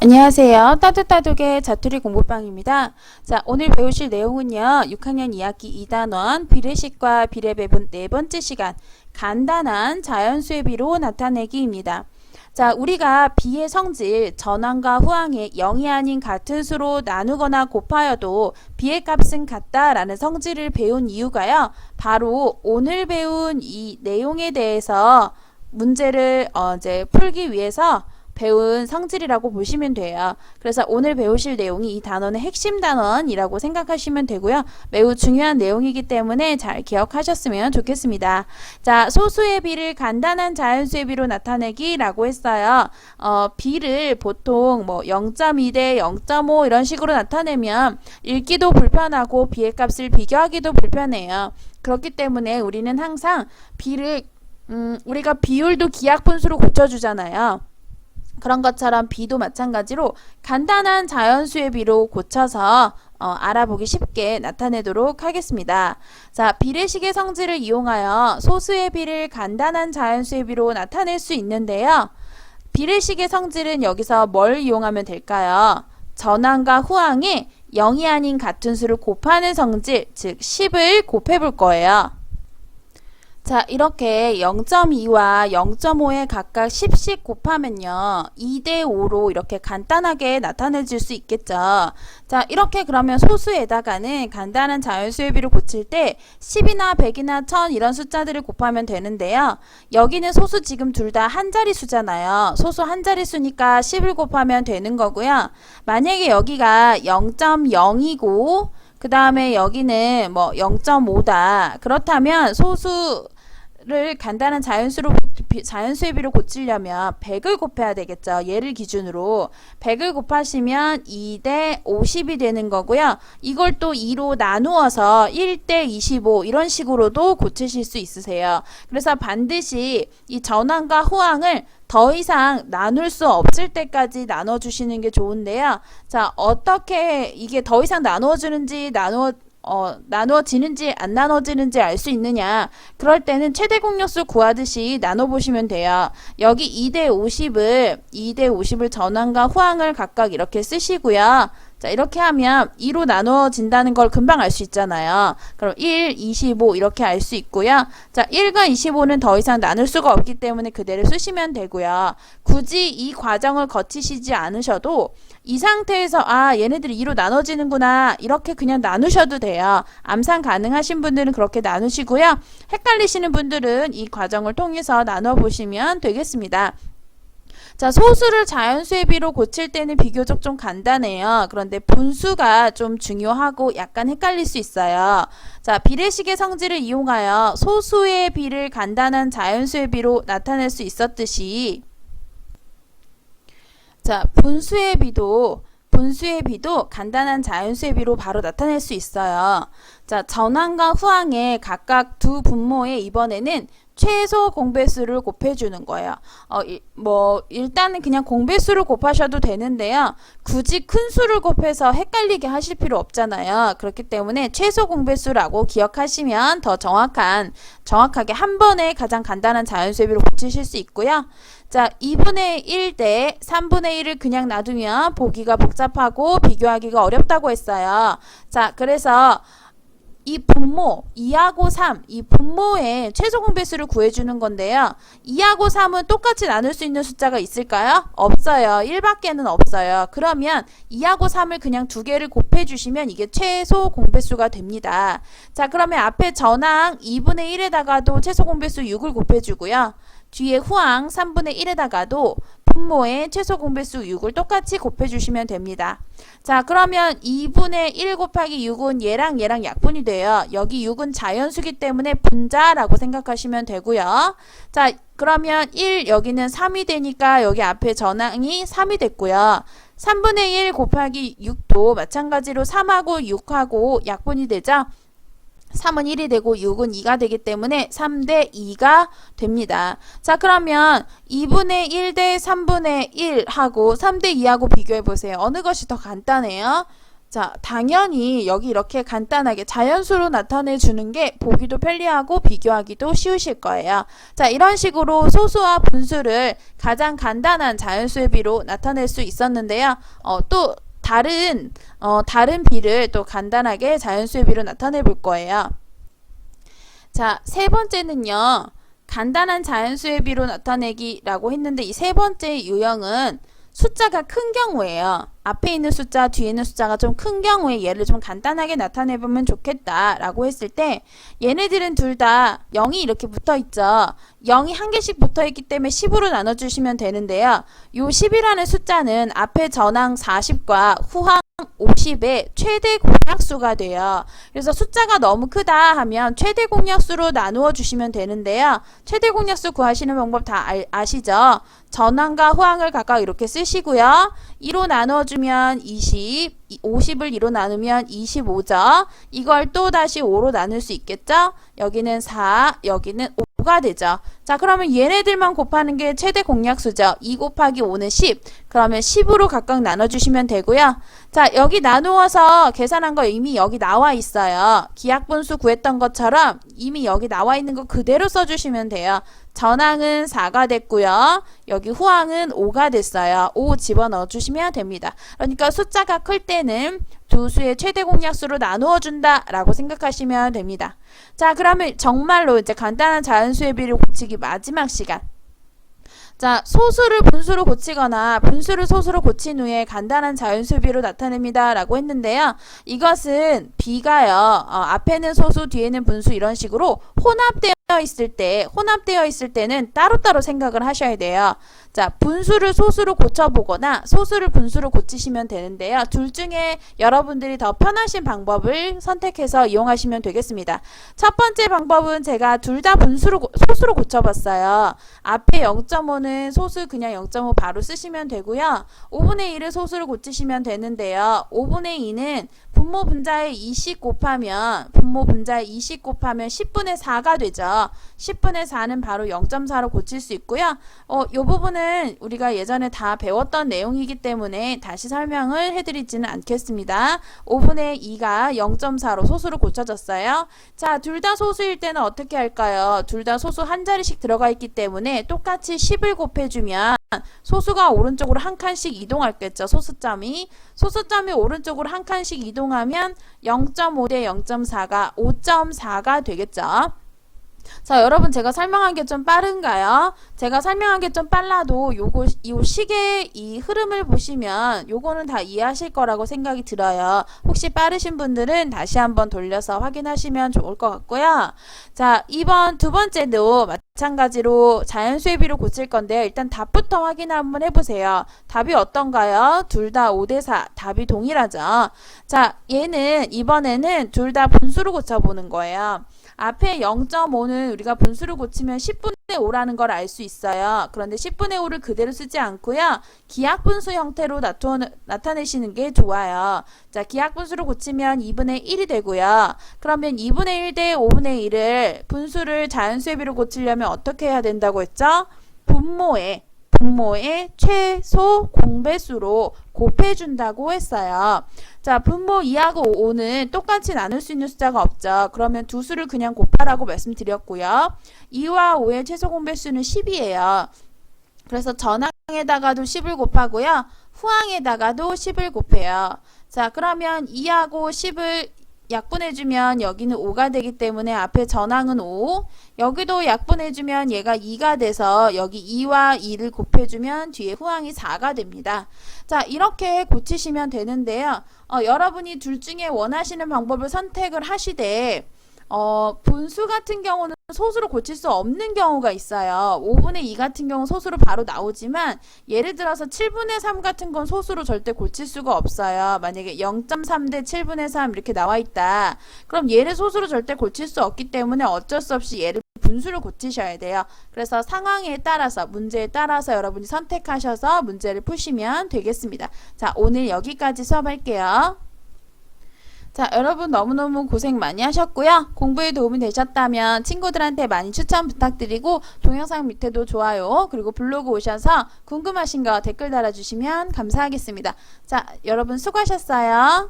안녕하세요. 따뜻따뜻의 자투리 공부방입니다. 자, 오늘 배우실 내용은요. 6학년 2학기 2단원 비례식과 비례배분 네 번째 시간 간단한 자연수의 비로 나타내기입니다. 자, 우리가 비의 성질 전항과 후항의 0이 아닌 같은 수로 나누거나 곱하여도 비의 값은 같다라는 성질을 배운 이유가요. 바로 오늘 배운 이 내용에 대해서 문제를 이제 풀기 위해서 배운 성질이라고 보시면 돼요. 그래서 오늘 배우실 내용이 이 단원의 핵심 단원이라고 생각하시면 되고요. 매우 중요한 내용이기 때문에 잘 기억하셨으면 좋겠습니다. 자, 소수의 비를 간단한 자연수의 비로 나타내기라고 했어요. 비를 보통 뭐 0.2 대 0.5 이런 식으로 나타내면 읽기도 불편하고 비의 값을 비교하기도 불편해요. 그렇기 때문에 우리는 항상 비를 우리가 비율도 기하분수로 고쳐주잖아요. 그런 것처럼 비도 마찬가지로 간단한 자연수의 비로 고쳐서 알아보기 쉽게 나타내도록 하겠습니다. 자, 비례식의 성질을 이용하여 소수의 비를 간단한 자연수의 비로 나타낼 수 있는데요. 비례식의 성질은 여기서 뭘 이용하면 될까요? 전항과 후항에 0이 아닌 같은 수를 곱하는 성질, 즉 10을 곱해 볼 거예요. 자, 이렇게 0.2와 0.5에 각각 10씩 곱하면요 2대 5로 이렇게 간단하게 나타내질 수 있겠죠. 자, 이렇게 그러면 소수에다가는 간단한 자연수의 비를 고칠 때 10이나 100이나 1000 이런 숫자들을 곱하면 되는데요. 여기는 소수 지금 둘 다 한 자리 수잖아요. 소수 한 자리 수니까 10을 곱하면 되는 거고요. 만약에 여기가 0.0이고 그 다음에 여기는 뭐 0.5다. 그렇다면 소수를 간단한 자연수의 비로 고치려면 100을 곱해야 되겠죠. 얘를 기준으로 100을 곱하시면 2대 50이 되는 거고요. 이걸 또 2로 나누어서 1대 25 이런 식으로도 고치실 수 있으세요. 그래서 반드시 이 전항과 후항을 더 이상 나눌 수 없을 때까지 나눠주시는 게 좋은데요. 자, 어떻게 이게 더 이상 나누어지는지 나누어지는지 안 나눠지는지 알 수 있느냐. 그럴 때는 최대 공역수 구하듯이 나눠보시면 돼요. 여기 2대 50을 전항과 후항을 각각 이렇게 쓰시고요. 자, 이렇게 하면 2로 나눠진다는 걸 금방 알 수 있잖아요. 그럼 1, 25 이렇게 알 수 있고요. 자, 1과 25는 더 이상 나눌 수가 없기 때문에 그대로 쓰시면 되고요. 굳이 이 과정을 거치시지 않으셔도 이 상태에서 얘네들이 2로 나눠지는구나 이렇게 그냥 나누셔도 돼요. 암산 가능하신 분들은 그렇게 나누시고요. 헷갈리시는 분들은 이 과정을 통해서 나눠보시면 되겠습니다. 자, 소수를 자연수의 비로 고칠 때는 비교적 좀 간단해요. 그런데 분수가 좀 중요하고 약간 헷갈릴 수 있어요. 자, 비례식의 성질을 이용하여 소수의 비를 간단한 자연수의 비로 나타낼 수 있었듯이 자, 분수의 비도 간단한 자연수의 비로 바로 나타낼 수 있어요. 자, 전항과 후항에 각각 두 분모에 이번에는 최소 공배수를 곱해주는 거예요. 일단은 그냥 공배수를 곱하셔도 되는데요. 굳이 큰 수를 곱해서 헷갈리게 하실 필요 없잖아요. 그렇기 때문에 최소 공배수라고 기억하시면 더 정확하게 한 번에 가장 간단한 자연수의 비로 고치실 수 있고요. 자, 2분의 1 대 3분의 1을 그냥 놔두면 보기가 복잡하고 비교하기가 어렵다고 했어요. 자, 그래서 이 분모 2하고 3, 이 분모의 최소 공배수를 구해주는 건데요. 2하고 3은 똑같이 나눌 수 있는 숫자가 있을까요? 없어요. 1밖에는 없어요. 그러면 2하고 3을 그냥 두 개를 곱해주시면 이게 최소 공배수가 됩니다. 자, 그러면 앞에 전항 2분의 1에다가도 최소 공배수 6을 곱해주고요. 뒤에 후항 3분의 1에다가도 분모의 최소 공배수 6을 똑같이 곱해주시면 됩니다. 자, 그러면 2분의 1 곱하기 6은 얘랑 약분이 돼요. 여기 6은 자연수기 때문에 분자라고 생각하시면 되고요. 자, 그러면 1 여기는 3이 되니까 여기 앞에 전항이 3이 됐고요. 3분의 1 곱하기 6도 마찬가지로 3하고 6하고 약분이 되죠. 3은 1이 되고 6은 2가 되기 때문에 3대 2가 됩니다. 자, 그러면 2분의 1 대 3분의 1 하고 3대 2하고 비교해 보세요. 어느 것이 더 간단해요? 자, 당연히 여기 이렇게 간단하게 자연수로 나타내 주는 게 보기도 편리하고 비교하기도 쉬우실 거예요. 자, 이런 식으로 소수와 분수를 가장 간단한 자연수의 비로 나타낼 수 있었는데요. 또 다른 비를 또 간단하게 자연수의 비로 나타내 볼 거예요. 자, 세 번째는요. 간단한 자연수의 비로 나타내기라고 했는데 이 세 번째 유형은 숫자가 큰 경우에요. 앞에 있는 숫자, 뒤에 있는 숫자가 좀 큰 경우에 얘를 좀 간단하게 나타내보면 좋겠다 라고 했을 때 얘네들은 둘 다 0이 이렇게 붙어있죠. 0이 한 개씩 붙어있기 때문에 10으로 나눠주시면 되는데요. 요 10이라는 숫자는 앞에 전항 40과 후항 50의 최대 공약수가 돼요. 그래서 숫자가 너무 크다 하면 최대 공약수로 나누어 주시면 되는데요. 최대 공약수 구하시는 방법 다 아시죠? 전항과 후항을 각각 이렇게 쓰시고요. 2로 나눠주면 20, 50을 2로 나누면 25죠. 이걸 또 다시 5로 나눌 수 있겠죠? 여기는 4, 여기는 5가 되죠. 자, 그러면 얘네들만 곱하는 게 최대 공약수죠. 2 곱하기 5는 10. 그러면 10으로 각각 나눠주시면 되고요. 자, 여기 나누어서 계산한 거 이미 여기 나와 있어요. 기하분수 구했던 것처럼 이미 여기 나와 있는 거 그대로 써주시면 돼요. 전항은 4가 됐고요. 여기 후항은 5가 됐어요. 5 집어넣어 주시면 됩니다. 그러니까 숫자가 클 때는 두 수의 최대 공약수로 나누어 준다 라고 생각하시면 됩니다. 자, 그러면 정말로 이제 간단한 자연수의 비를 고치기 마지막 시간. 자, 소수를 분수로 고치거나 분수를 소수로 고친 후에 간단한 자연수비로 나타냅니다 라고 했는데요. 이것은 비가요. 앞에는 소수, 뒤에는 분수 이런 식으로 혼합되어 있을 때는 따로따로 생각을 하셔야 돼요. 자, 분수를 소수로 고쳐보거나 소수를 분수로 고치시면 되는데요. 둘 중에 여러분들이 더 편하신 방법을 선택해서 이용하시면 되겠습니다. 첫 번째 방법은 제가 둘 다 소수로 고쳐봤어요. 앞에 0.5는 소수 그냥 0.5 바로 쓰시면 되고요. 5분의 1을 소수로 고치시면 되는데요. 5분의 2는 분모 분자에 20 곱하면 10분의 4가 되죠. 10분의 4는 바로 0.4로 고칠 수 있고요. 이 부분은 우리가 예전에 다 배웠던 내용이기 때문에 다시 설명을 해드리지는 않겠습니다. 5분의 2가 0.4로 소수로 고쳐졌어요. 자, 둘 다 소수일 때는 어떻게 할까요? 둘 다 소수 한 자리씩 들어가 있기 때문에 똑같이 10을 곱해주면 소수가 오른쪽으로 한 칸씩 이동할겠죠. 소수점이 오른쪽으로 한 칸씩 이동하면 0.5 대 0.4가 5.4가 되겠죠. 자, 여러분 제가 설명한 게 좀 빠른가요? 제가 설명한 게 좀 빨라도 요 식의 이 흐름을 보시면 요거는 다 이해하실 거라고 생각이 들어요. 혹시 빠르신 분들은 다시 한번 돌려서 확인하시면 좋을 것 같고요. 자, 이번 두 번째도 마찬가지로 자연수의 비로 고칠 건데요. 일단 답부터 확인을 한번 해보세요. 답이 어떤가요? 둘 다 5대 4. 답이 동일하죠. 자, 이번에는 둘 다 분수로 고쳐보는 거예요. 앞에 0.5는 우리가 분수를 고치면 10분의 5라는 걸 알 수 있어요. 그런데 10분의 5를 그대로 쓰지 않고요. 기하분수 형태로 나타내시는 게 좋아요. 자, 기하분수로 고치면 2분의 1이 되고요. 그러면 2분의 1 대 5분의 1을 분수를 자연수의 비로 고치려면 어떻게 해야 된다고 했죠? 분모의 최소 공배수로 곱해준다고 했어요. 자, 분모 2하고 5는 똑같이 나눌 수 있는 숫자가 없죠. 그러면 두 수를 그냥 곱하라고 말씀드렸고요. 2와 5의 최소 공배수는 10이에요. 그래서 전항에다가도 10을 곱하고요. 후항에다가도 10을 곱해요. 자, 그러면 2하고 10을 약분해주면 여기는 5가 되기 때문에 앞에 전항은 5, 여기도 약분해주면 얘가 2가 돼서 여기 2와 2를 곱해주면 뒤에 후항이 4가 됩니다. 자, 이렇게 고치시면 되는데요. 여러분이 둘 중에 원하시는 방법을 선택을 하시되 분수 같은 경우는 소수로 고칠 수 없는 경우가 있어요. 5분의 2 같은 경우 소수로 바로 나오지만 예를 들어서 7분의 3 같은 건 소수로 절대 고칠 수가 없어요. 만약에 0.3 대 7분의 3 이렇게 나와 있다. 그럼 얘를 소수로 절대 고칠 수 없기 때문에 어쩔 수 없이 얘를 분수를 고치셔야 돼요. 그래서 상황에 따라서 문제에 따라서 여러분이 선택하셔서 문제를 푸시면 되겠습니다. 자, 오늘 여기까지 수업할게요. 자, 여러분 너무너무 고생 많이 하셨고요. 공부에 도움이 되셨다면 친구들한테 많이 추천 부탁드리고 동영상 밑에도 좋아요 그리고 블로그 오셔서 궁금하신 거 댓글 달아주시면 감사하겠습니다. 자, 여러분 수고하셨어요.